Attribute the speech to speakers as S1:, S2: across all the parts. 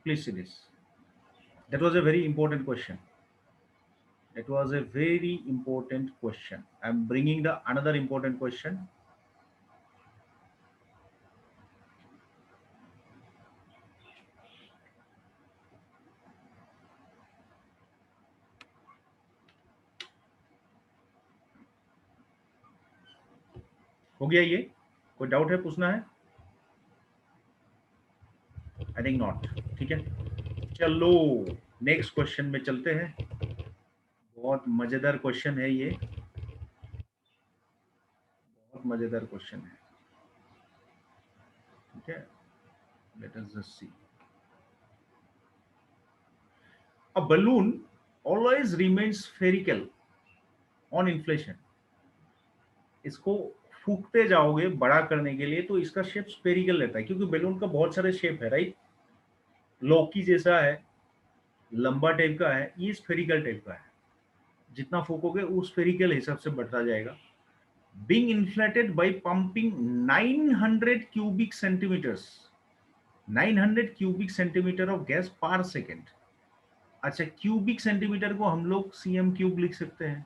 S1: Please see this. That was a very important question. That was a very important question. I'm bringing the another important question. हो गया ये? कोई doubt है, पूछना है? I think not. ठीक है, चलो नेक्स्ट क्वेश्चन में चलते हैं। बहुत मजेदार क्वेश्चन है ये, बहुत मजेदार क्वेश्चन है। ठीक है, let us just see. A balloon always remains spherical on inflation. इसको फूकते जाओगे बड़ा करने के लिए तो इसका शेप स्फेरिकल रहता है, क्योंकि बैलून का बहुत सारे शेप है, राइट? लौकी जैसा है, लंबा टाइप का है, ये स्फेरिकल टाइप का है। जितना फूकोगे वो स्फेरिकल हिसाब से बढ़ता जाएगा। Being inflated by pumping 900 cubic centimeters, 900 cubic centimeter of gas per second. अच्छा, क्यूबिक सेंटीमीटर को हम लोग सीएम क्यूब लिख सकते हैं।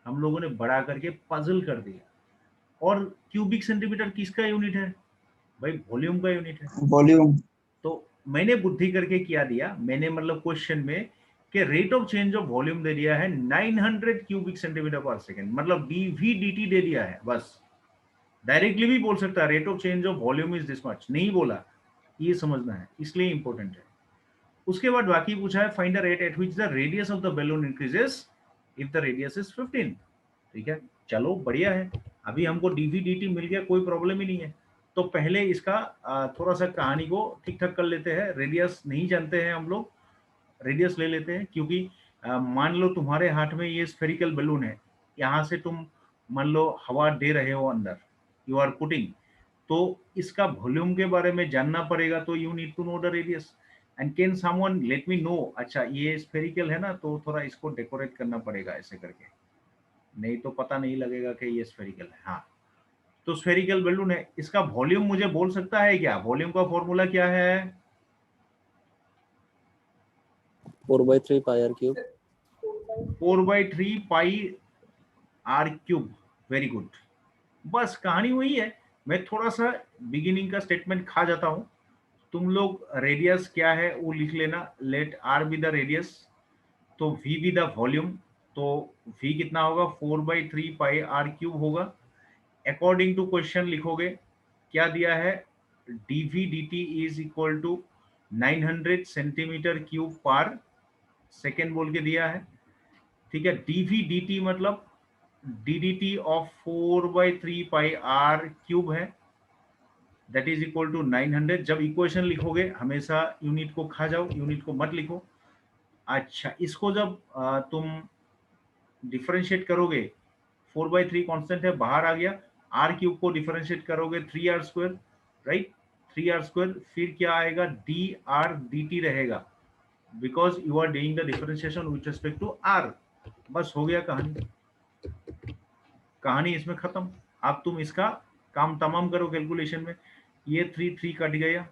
S1: हम लोगों ने बड़ा करके पजल कर दिया। और क्यूबिक सेंटीमीटर किसका यूनिट है भाई? वॉल्यूम का यूनिट है।
S2: वॉल्यूम।
S1: तो मैंने बुद्धि करके क्या दिया, मैंने मतलब क्वेश्चन में कि rate of change of volume दे दिया है 900 क्यूबिक सेंटीमीटर पर सेकंड, मतलब डीवी डीटी दे दिया है। बस डायरेक्टली भी बोल सकता है rate of change of volume is this much, नहीं बोला, ये समझना है, इसलिए इंपॉर्टेंट है। उसके बाद बाकी पूछा है find the rate at which the radius of the balloon increases if the radius is 15। ठीक है, चलो बढ़िया है, अभी हमको डीवी डीटी मिल गया, कोई प्रॉब्लम ही नहीं है। तो पहले इसका थोड़ा सा कहानी को ठीक ठाक कर लेते हैं। रेडियस नहीं जानते हैं हम लोग, रेडियस ले लेते हैं, क्योंकि मान लो तुम्हारे हाथ में ये स्फेरिकल बैलून है, यहाँ से तुम मान लो हवा दे रहे हो अंदर, यू आर पुटिंग, तो इसका वॉल्यूम के बारे में जानना पड़ेगा, तो you need to know the radius. And can someone let me know, अच्छा ये स्फेरिकल है ना, तो थोड़ा इसको डेकोरेट करना पड़ेगा ऐसे करके, नहीं तो पता नहीं लगेगा कि ये स्फेरिकल है। हाँ, तो स्फेरिकल बैलून है, इसका वॉल्यूम मुझे बोल सकता है क्या? वॉल्यूम का फॉर्मूला क्या है?
S2: 4/3 pi r cube.
S1: 4/3 pi r cube. Very good. बस कहानी वही है। मैं थोड़ा सा बिगिनिंग का स्टेटमेंट खा जाता हूं, तुम लोग रेडियस क्या है वो लिख लेना। Let r be the radius, तो वी बी द वॉल्यूम, तो वी कितना होगा? 4/3 पाई आर क्यूब होगा। अकॉर्डिंग टू क्वेश्चन लिखोगे, क्या दिया है? Dv dt is equal to 900 centimetre cube per second बोल के दिया है। ठीक है, डीवी dt मतलब ddt of 4/3 pi r cube है, दैट इज इक्वल टू 900। जब इक्वेशन लिखोगे हमेशा यूनिट को खा जाओ, यूनिट को मत लिखो। अच्छा, इसको जब तुम डिफरेंशिएट करोगे, 4/3 कांस्टेंट है, बाहर आ गया, आर क्यूब को डिफरेंशिएट करोगे 3r², राइट? 3r², फिर क्या आएगा? डी आर डी टी रहेगा, because you are doing the differentiation with respect to r. बस हो गया कहानी, कहानी इसमें खत्म। अब तुम इसका काम तमाम करो कैलकुलेशन में। ये 3 कट गया,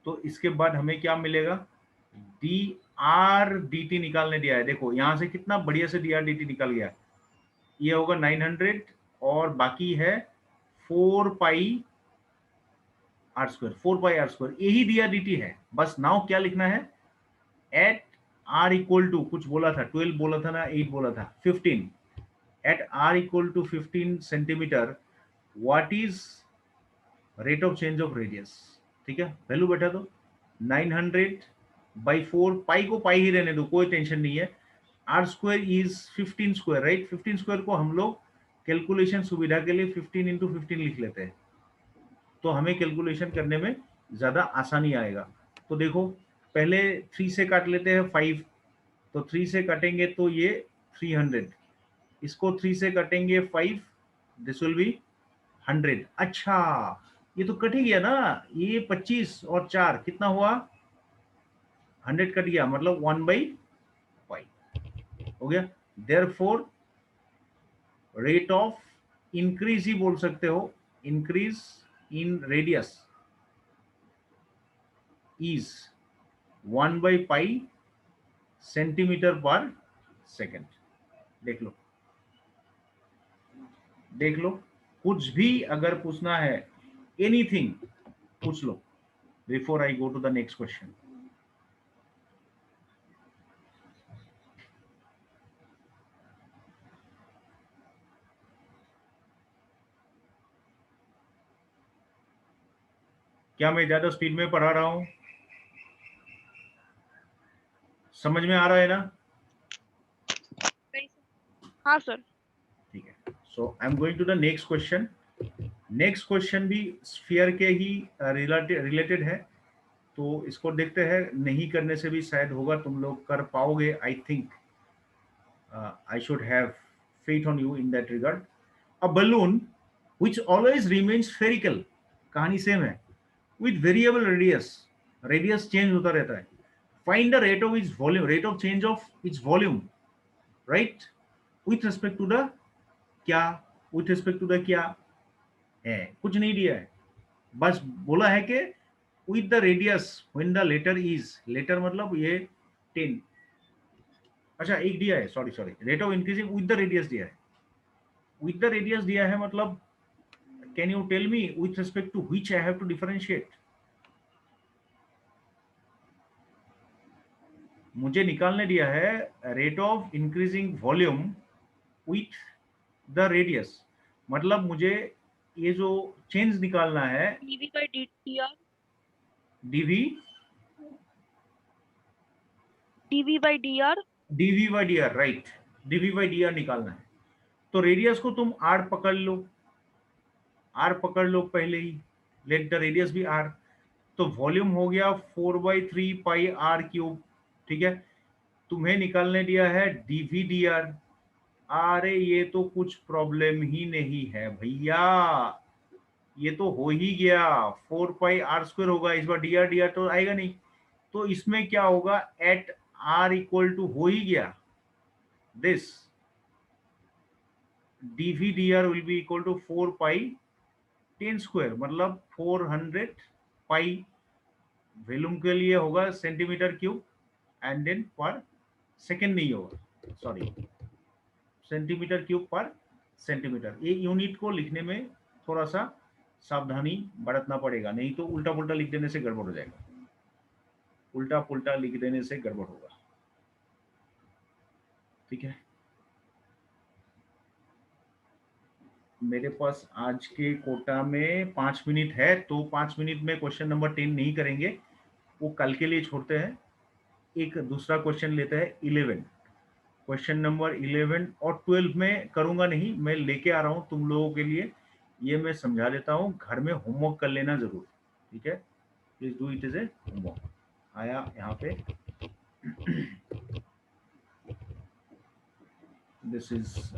S1: तो इसके बाद हमें क्या मिलेगा? डी आर डी टी निकालने दिया है, देखो यहां से कितना बढ़िया से डी आर डी टी निकल गया। ये होगा 900 और बाकी है 4 पाई आर², 4 पाई आर², यही डी आर डी टी है। बस नाउ क्या लिखना है? एट आर इक्वल टू, कुछ बोला था 12 बोला था ना 8 बोला था, 15, at r equal to 15 centimetre, what is rate of change of radius? ठीक है, वैल्यू बैठा दो 900/4, पाई को पाई ही रहने दो, कोई टेंशन नहीं है। r² is 15², right? 15² को हम लोग कैलकुलेशन सुविधा के लिए 15 × 15 लिख लेते हैं, तो हमें कैलकुलेशन करने में ज्यादा आसानी आएगा। तो देखो, पहले 3 से काट लेते हैं 5, तो 3 से कटेंगे तो ये 300, इसको 3 से कटेंगे 5, दिस विल बी 100। अच्छा, ये तो कट ही गया ना, ये 25 और 4 कितना हुआ? 100 कट गया, मतलब 1/5 हो गया। देयरफॉर रेट ऑफ इंक्रीज ही बोल सकते हो, increase in radius is 1/π centimetre पर सेकेंड। देख लो देख लो, कुछ भी अगर पूछना है, एनीथिंग पूछ लो before I go to the next question. क्या मैं ज्यादा स्पीड में पढ़ा रहा हूं? समझ में आ रहा है ना?
S3: हाँ सर।
S1: ठीक है, so I am going to the next question. Next question भी स्फीयर के ही रिलेटेड है, तो इसको देखते हैं। नहीं करने से भी शायद होगा, तुम लोग कर पाओगे। I think I should have faith on you in that regard. A balloon which always remains spherical, कहानी सेम है, with variable radius, radius change होता रहता है। find the rate of its volume, rate of change of its volume, right, with respect to the क्या, with respect to the क्या है, कुछ नहीं दिया है, बस बोला है कि with the radius when the letter is, letter मतलब ये 10, अच्छा एक दिया है, sorry rate of increasing with the radius दिया है, विद द रेडियस दिया है, मतलब can you tell me with respect to which I have to differentiate? मुझे निकालने दिया है rate of increasing volume with the radius, मतलब मुझे ये जो चेंज निकालना है
S3: dv by dr,
S1: dv
S3: dv by dr,
S1: dv by d r, right, dv by d r निकालना है। तो रेडियस को तुम आर पकड़ लो, आर पकड़ लो पहले ही, लेट द रेडियस भी आर, तो वॉल्यूम हो गया 4/3πr³। ठीक है, तुम्हें निकालने दिया है डीवी डी आर। अरे ये तो कुछ प्रॉब्लम ही नहीं है भैया, ये तो हो ही गया, 4πr² होगा, इस बार डी आर तो आएगा नहीं, तो इसमें क्या होगा, एट आर इक्वल टू हो ही गया this, d v d r will be equal to 4π10², मतलब 400π, वॉल्यूम के लिए होगा सेंटीमीटर क्यूब, एंड देन पर सेकेंड नहीं होगा, सॉरी, सेंटीमीटर क्यूब पर सेंटीमीटर। ये यूनिट को लिखने में थोड़ा सा सावधानी बरतना पड़ेगा, नहीं तो उल्टा पुल्टा लिख देने से गड़बड़ हो जाएगा, उल्टा पुल्टा लिख देने से गड़बड़ होगा। ठीक है, मेरे पास आज के कोटा में 5 मिनट है, तो 5 मिनट में क्वेश्चन नंबर 10 नहीं करेंगे, वो कल के लिए छोड़ते हैं। एक दूसरा क्वेश्चन लेते हैं 11, क्वेश्चन नंबर 11 और 12 में करूंगा नहीं, मैं लेके आ रहा हूं तुम लोगों के लिए, ये मैं समझा देता हूं, घर में होमवर्क कर लेना जरूर। ठीक है, please do it as a homework. आया यहाँ पे, this is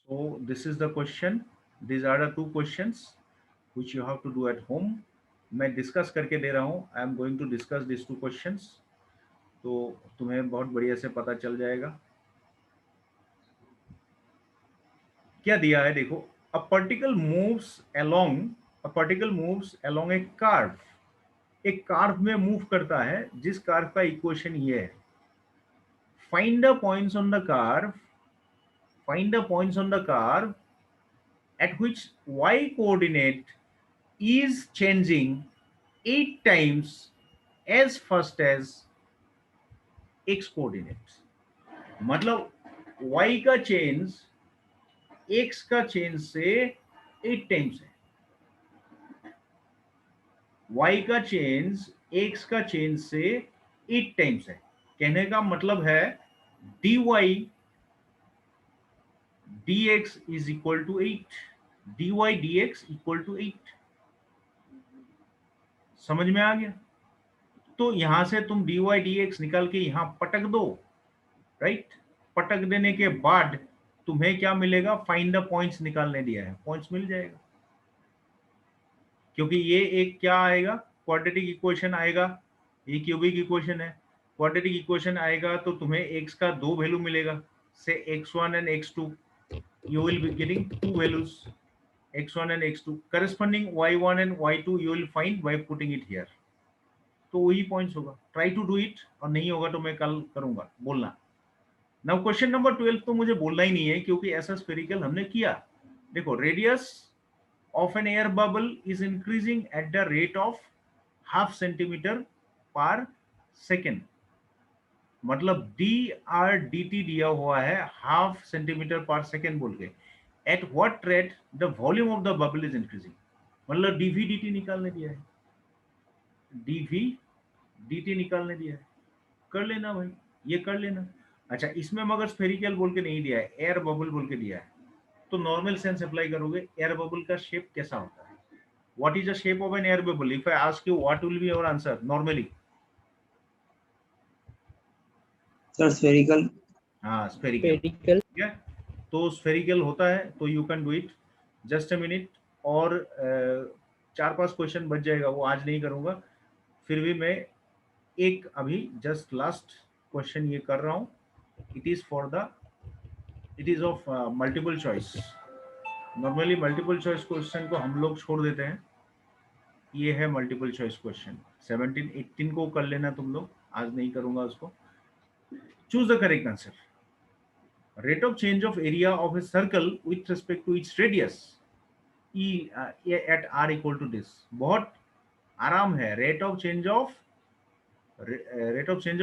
S1: so this is the question, these are the two questions which you have to do at home। मैं डिस्कस करके दे रहा हूँ, I am going to discuss this two questions, तो तुम्हें बहुत बढ़िया से पता चल जाएगा। क्या दिया है देखो, a particle moves along A curve, एक कर्व में मूव करता है, जिस कर्व का इक्वेशन ये है, find the points on the curve, find the points on the curve at which y coordinate is changing 8 times as fast as x coordinates। मतलब y का चेंज x का चेंज से 8 टाइम्स है, y का change x का change से 8 times है। कहने का मतलब है dy dx is equal to 8, dy dx equal to 8। समझ में आ गया? तो यहां से तुम dy dx निकाल के यहां पटक दो, राइट, पटक देने के बाद तुम्हें क्या मिलेगा, फाइंड द पॉइंट्स निकालने दिया है, पॉइंट्स मिल जाएगा, क्योंकि ये एक क्या आएगा, क्वाड्रेटिक इक्वेशन आएगा, ये क्यूबिक इक्वेशन है, क्वाड्रेटिक इक्वेशन आएगा तो तुम्हें x का 2 वैल्यू मिलेगा, say x1 and x2, you will be getting two values, x1 and x2. Corresponding y1 and y2 you will find by putting it here. तो वही पॉइंट्स होगा. Try to do it, और नहीं होगा तो मैं कल करूंगा, बोलना. नाउ क्वेश्चन नंबर 12 तो मुझे बोलना ही नहीं है क्योंकि ऐसा स्फेरिकल हमने किया. देखो, radius of an air bubble is increasing at the rate of half centimetre पर सेकेंड. मतलब dr/dt दिया हुआ है हाफ सेंटीमीटर पर सेकेंड बोल के. At what rate the volume of the bubble is increasing. मतलब dv/dt निकालने दिया है, dv/dt निकालने दिया है. कर लेना भाई, ये कर लेना. अच्छा, इसमें मगर स्फेरिकल बोल के नहीं दिया है, एयर बबल बोल के दिया है, तो नॉर्मल सेंस अप्लाई करोगे. एयर बबल का शेप कैसा होता है? What is the shape of an air bubble? If I ask you, what will be your answer normally?
S2: Sir spherical.
S1: हाँ, स्फेरिकल. ठीक है, तो स्फेरिकल होता है, तो you can do it. Just a minute, और 4-5 क्वेश्चन बच जाएगा, वो आज नहीं करूंगा. फिर भी मैं एक अभी जस्ट लास्ट क्वेश्चन ये कर रहा हूँ. It is of multiple choice. Normally multiple choice question को हम लोग छोड़ देते हैं. ये है मल्टीपल चॉइस क्वेश्चन. 17-18 को कर लेना तुम लोग, आज नहीं करूंगा उसको. Choose the correct answer. Rate of change of area of a circle with respect to its radius E at r equal to this. बहुत आराम है. rate of change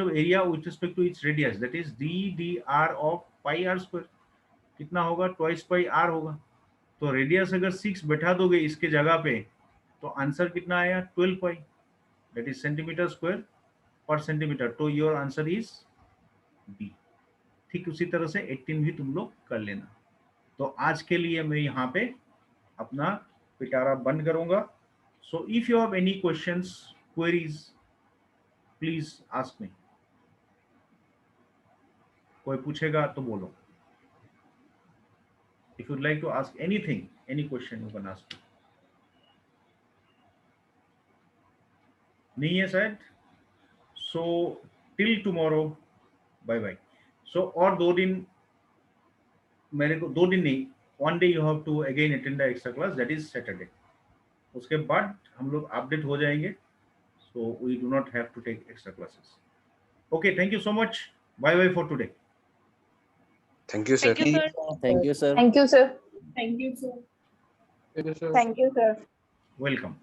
S1: of area with respect to its radius, that is d/r of pi r square. कितना होगा? Twice पाई r होगा. तो radius अगर 6 बैठा दोगे इसके जगह पे, तो आंसर कितना आया? 12 पाई, that is सेंटीमीटर स्क्वायर पर सेंटीमीटर. तो योर आंसर इज डी. ठीक उसी तरह से 18 भी तुम लोग कर लेना. तो आज के लिए मैं यहाँ पे अपना पिटारा बंद करूंगा. So if you have any questions, queries, please ask me. कोई पूछेगा तो बोलो. If you'd like to ask anything, any question, you can ask. नहीं है शायद. So till tomorrow, bye bye. So और 2 दिन मेरे को, 2 दिन नहीं, 1 day you have to again attend the extra class, that is Saturday. उसके बाद हम लोग अपडेट हो जाएंगे. So we do not have to take extra classes. Okay, thank you so much. Bye bye for today.
S4: Thank you sir.
S3: Thank you, sir.
S2: Thank you, sir.
S5: Thank you, sir.
S6: Thank you, sir.
S4: Thank you, sir.
S5: Thank you, sir.
S1: Welcome.